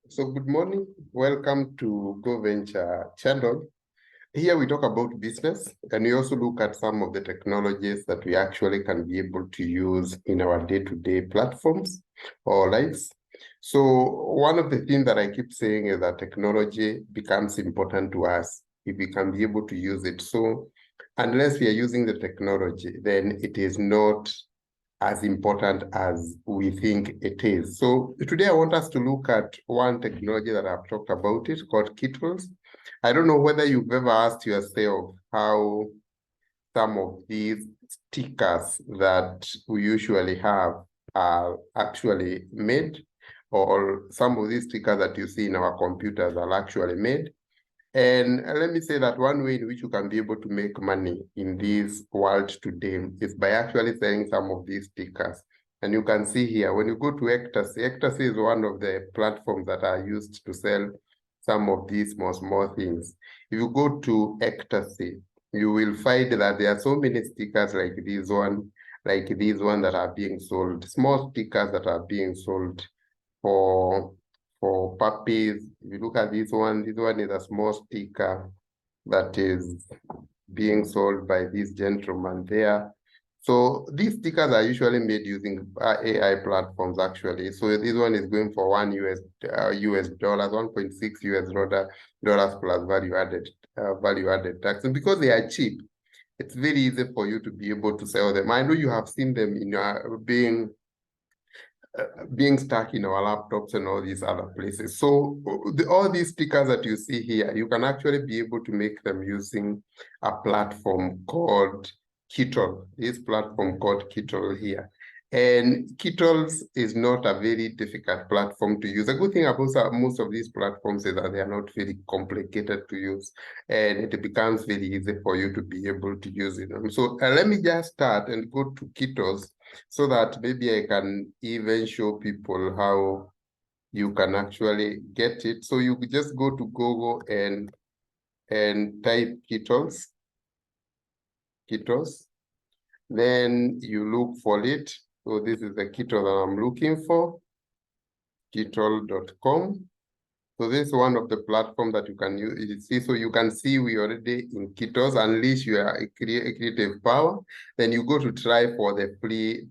So good morning. Welcome to Go Venture channel. Here we talk about business and we also look at some of the technologies that we actually can be able to use in our day-to-day platforms or lives. So one of the things that I keep saying is that technology becomes important to us if we can be able to use it. So unless we are using the technology, then it is not as important as we think it is. So today I want us to look at one technology that I've talked about it called kittls. I don't know whether you've ever asked yourself how some of these stickers that we usually have are actually made, or some of these stickers that you see in our computers are actually made. And let me say that one way in which you can be able to make money in this world today is by actually selling some of these stickers. And you can see here, when you go to Ecstasy is one of the platforms that are used to sell some of these small things. If you go to Ecstasy, you will find that there are so many stickers like this one that are being sold, small stickers that are being sold for puppies. If you look at this one is a small sticker that is being sold by this gentleman there. So these stickers are usually made using AI platforms actually. So this one is going for US dollars, 1.6 US dollars plus value added tax. And because they are cheap, it's very easy for you to be able to sell them. I know you have seen them in being stuck in our laptops and all these other places. So all these stickers that you see here, you can actually be able to make them using a platform called Kittl. This platform called Kittl here. And kittls is not a very difficult platform to use. The good thing about most of these platforms is that they are not very complicated to use, and it becomes very easy for you to be able to use it. So let me just start and go to kittls so that maybe I can even show people how you can actually get it. So you could just go to Google and type kittls. Then you look for it. So this is the kittl that I'm looking for, kittl.com. So this is one of the platforms that you can use. See, so you can see we already in kittls. Unleash your creative power. Then you go to try for the free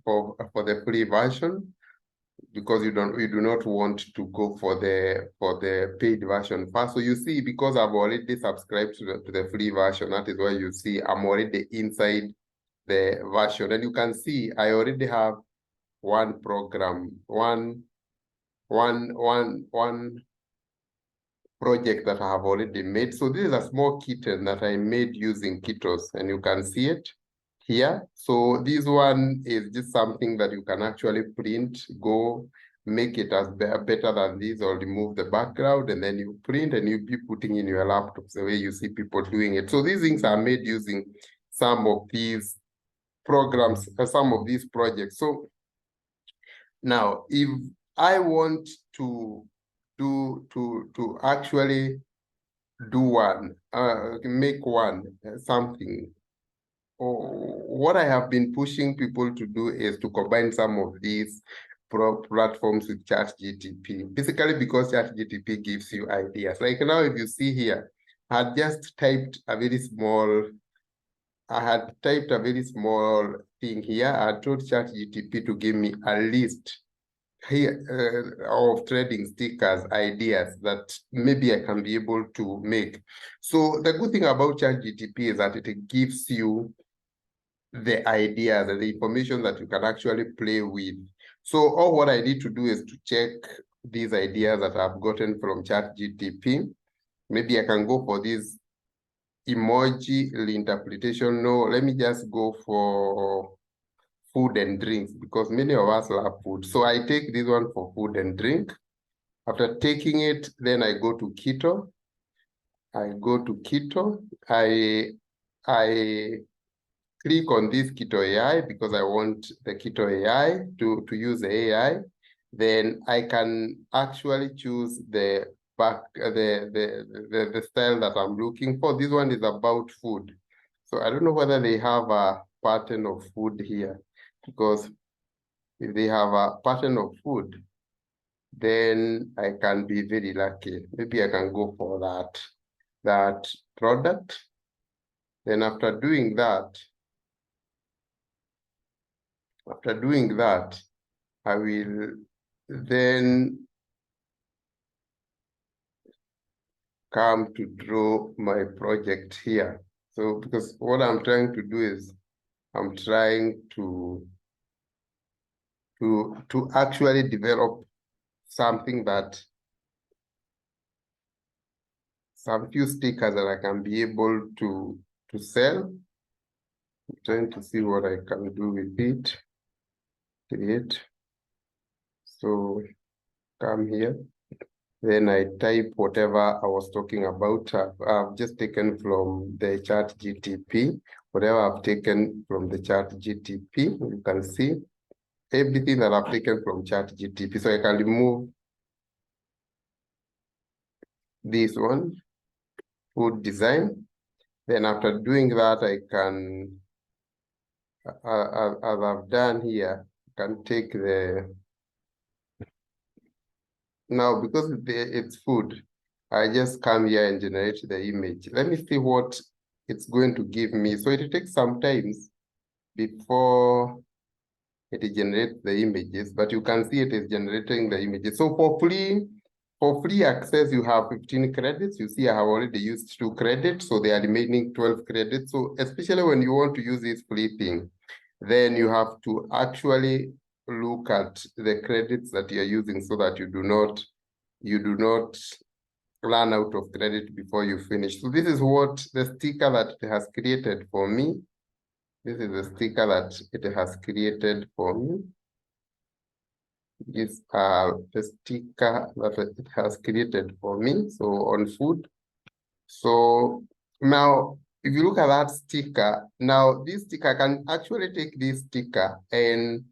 version, because you do not want to go for the paid version first. So you see, because I've already subscribed to the free version, that is why you see I'm already inside the version, and you can see I already have one program, one project that I have already made. So this is a small kitten that I made using kittls, and you can see it here. So this one is just something that you can actually print, go make it as better than this, or remove the background, and then you print and you be putting in your laptops the way you see people doing it. So these things are made using some of these programs, some of these projects. So now, if I want to actually do one, make one, something, or what I have been pushing people to do is to combine some of these platforms with ChatGPT, basically because ChatGPT gives you ideas. Like now, if you see here, I had typed a very small thing here. I told ChatGPT to give me a list here of trading stickers ideas that maybe I can be able to make. So the good thing about ChatGPT is that it gives you the ideas and the information that you can actually play with. So all what I need to do is to check these ideas that I've gotten from ChatGPT. Maybe I can go for this emoji interpretation. No, let me just go for food and drinks, because many of us love food. So I take this one for food and drink. After taking it, then I go to Keto. I click on this Keto AI because I want the Keto AI to use the AI. Then I can actually choose the style that I'm looking for. This one is about food. So I don't know whether they have a pattern of food here, because if they have a pattern of food, then I can be very lucky. Maybe I can go for that product. Then after doing that, I will then come to draw my project here. So because what I'm trying to do is I'm trying to actually develop something that some few stickers that I can be able to sell. I'm trying to see what I can do with it. Create. So come here. Then I type whatever I was talking about. I've just taken from the chat GTP. Whatever I've taken from the chat GTP, you can see everything that I've taken from chat GTP. So I can remove this one, food design. Then after doing that, I can, as I've done here, can take the, now because it's food, I just come here and generate the image. Let me see what it's going to give me. So it takes some time before it generates the images, but you can see it is generating the images. So for free access, you have 15 credits. You see I have already used 2 credits, so there are remaining 12 credits. So especially when you want to use this free thing, then you have to actually look at the credits that you're using so that you do not run out of credit before you finish. So this is what the sticker that it has created for me. This is the sticker that it has created for me. Is the sticker that it has created for me. So on food. So now, if you look at that sticker, now this sticker, I can actually take this sticker and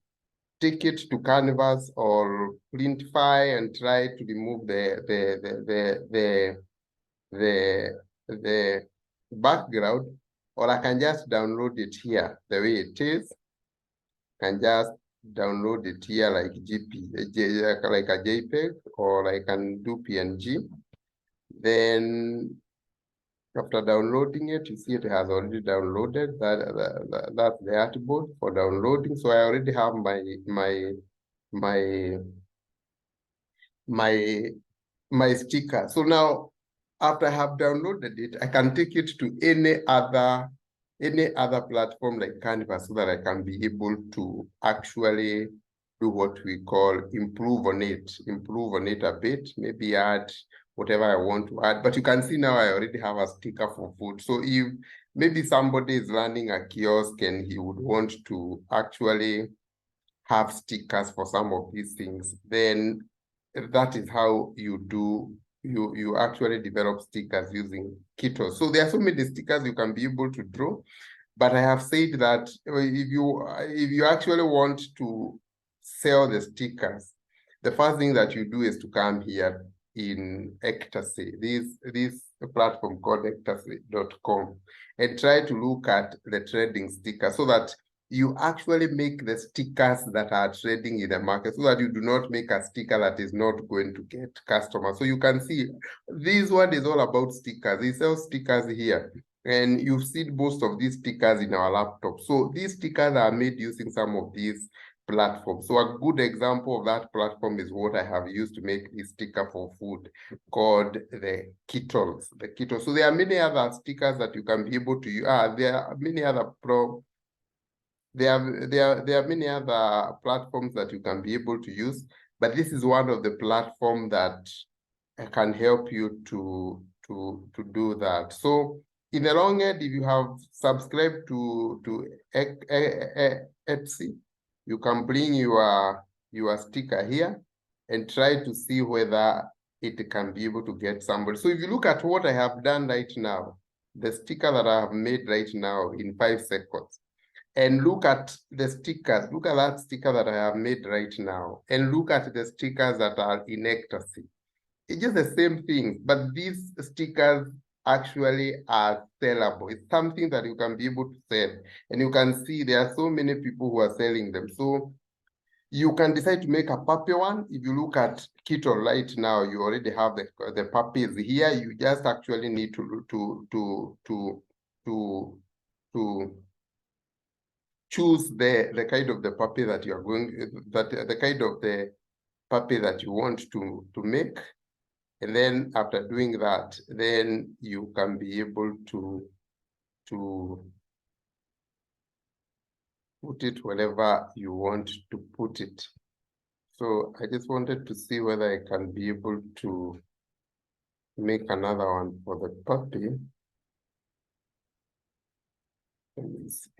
take it to Canvas or Printify and try to remove the background, or I can just download it here the way it is. Can just download it here like like a JPEG, or I can do PNG. Then after downloading it, you see it has already downloaded. That's the artboard for downloading. So I already have my sticker. So now, after I have downloaded it, I can take it to any other platform like Canvas so that I can be able to actually do what we call improve on it a bit, maybe add whatever I want to add. But you can see now I already have a sticker for food. So if maybe somebody is running a kiosk and he would want to actually have stickers for some of these things, then that is how you actually develop stickers using kittls. So there are so many stickers you can be able to draw, but I have said that if you actually want to sell the stickers, the first thing that you do is to come here in Ecstasy, this platform called ecstasy.com, and try to look at the trading sticker so that you actually make the stickers that are trading in the market, so that you do not make a sticker that is not going to get customers. So you can see this one is all about stickers. They sell stickers here, and you've seen most of these stickers in our laptop. So these stickers are made using some of these platforms. So a good example of that platform is what I have used to make this sticker for food called the kittls. So there are many other stickers that you can be able to use. There are many other there are many other platforms that you can be able to use, but this is one of the platforms that can help you to do that. So in the long end, if you have subscribed to Etsy, you can bring your sticker here and try to see whether it can be able to get somebody. So if you look at what I have done right now, the sticker that I have made right now in 5 seconds, and look at the stickers, look at that sticker that I have made right now, and look at the stickers that are in Ecstasy. It's just the same thing, but these stickers actually are sellable. It's something that you can be able to sell, and you can see there are so many people who are selling them. So You can decide to make a puppy one. If you look at Kittle right now, you already have the puppies here. You just actually need to choose the kind of the puppy that you are going, the kind of the puppy that you want to make. And then after doing that, then you can be able to put it wherever you want to put it. So I just wanted to see whether I can be able to make another one for the puppy. Let me see.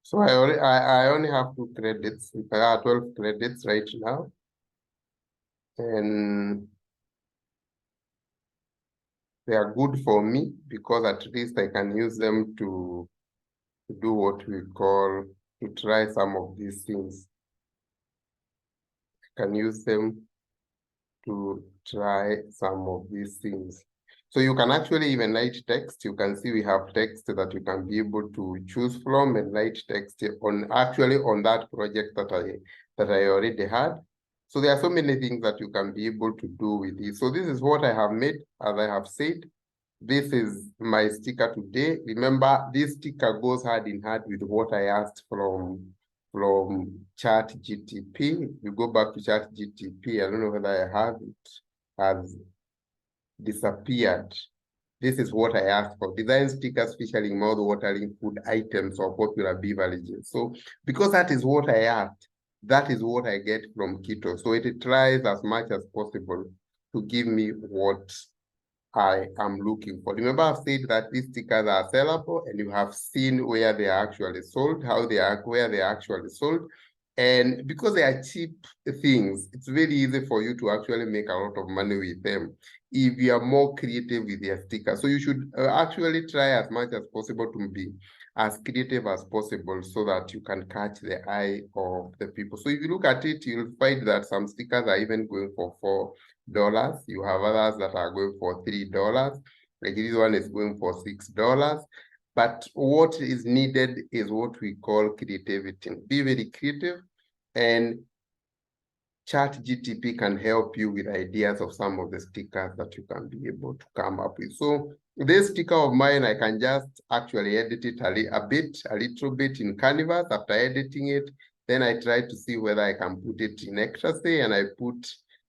So I only have 2 credits. I have 12 credits right now. And they are good for me because at least I can use them to do what we call, to try some of these things. I can use them to try some of these things. So you can actually even write text. You can see we have text that you can be able to choose from and write text on actually on that project that I already had. So there are so many things that you can be able to do with this. So this is what I have made, as I have said. This is my sticker today. Remember, this sticker goes hand in hand with what I asked from ChatGTP. You go back to ChatGTP. I don't know whether I have it, has disappeared. This is what I asked for. Design stickers featuring mouth-watering food items or popular beverages. So because that is what I asked, that is what I get from Keto. So it tries as much as possible to give me what I am looking for. Remember, I've said that these stickers are sellable, and you have seen where they are actually sold, where they are actually sold. And because they are cheap things, it's very easy for you to actually make a lot of money with them if you are more creative with your stickers. So you should actually try as much as possible to be as creative as possible so that you can catch the eye of the people. So if you look at it, you'll find that some stickers are even going for $4. You have others that are going for $3. Like this one is going for $6. But what is needed is what we call creativity. Be very creative, and ChatGTP can help you with ideas of some of the stickers that you can be able to come up with. So this sticker of mine, I can just actually edit it a little bit in Canvas. After editing it, then I try to see whether I can put it in ecstasy, and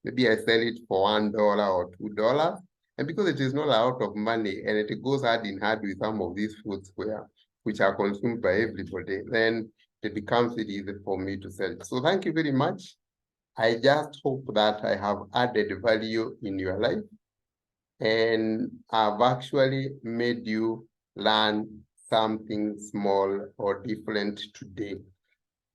maybe I sell it for $1 or $2. And because it is not a lot of money and it goes hand in hand with some of these foods which are consumed by everybody, then it becomes very easy for me to sell it. So thank you very much. I just hope that I have added value in your life, and I've actually made you learn something small or different today.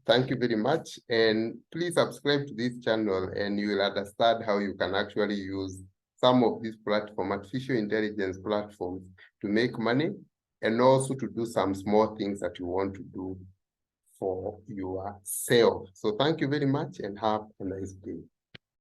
Thank you very much, and please subscribe to this channel and you will understand how you can actually use some of these artificial intelligence platforms to make money, and also to do some small things that you want to do for yourself. So thank you very much and have a nice day.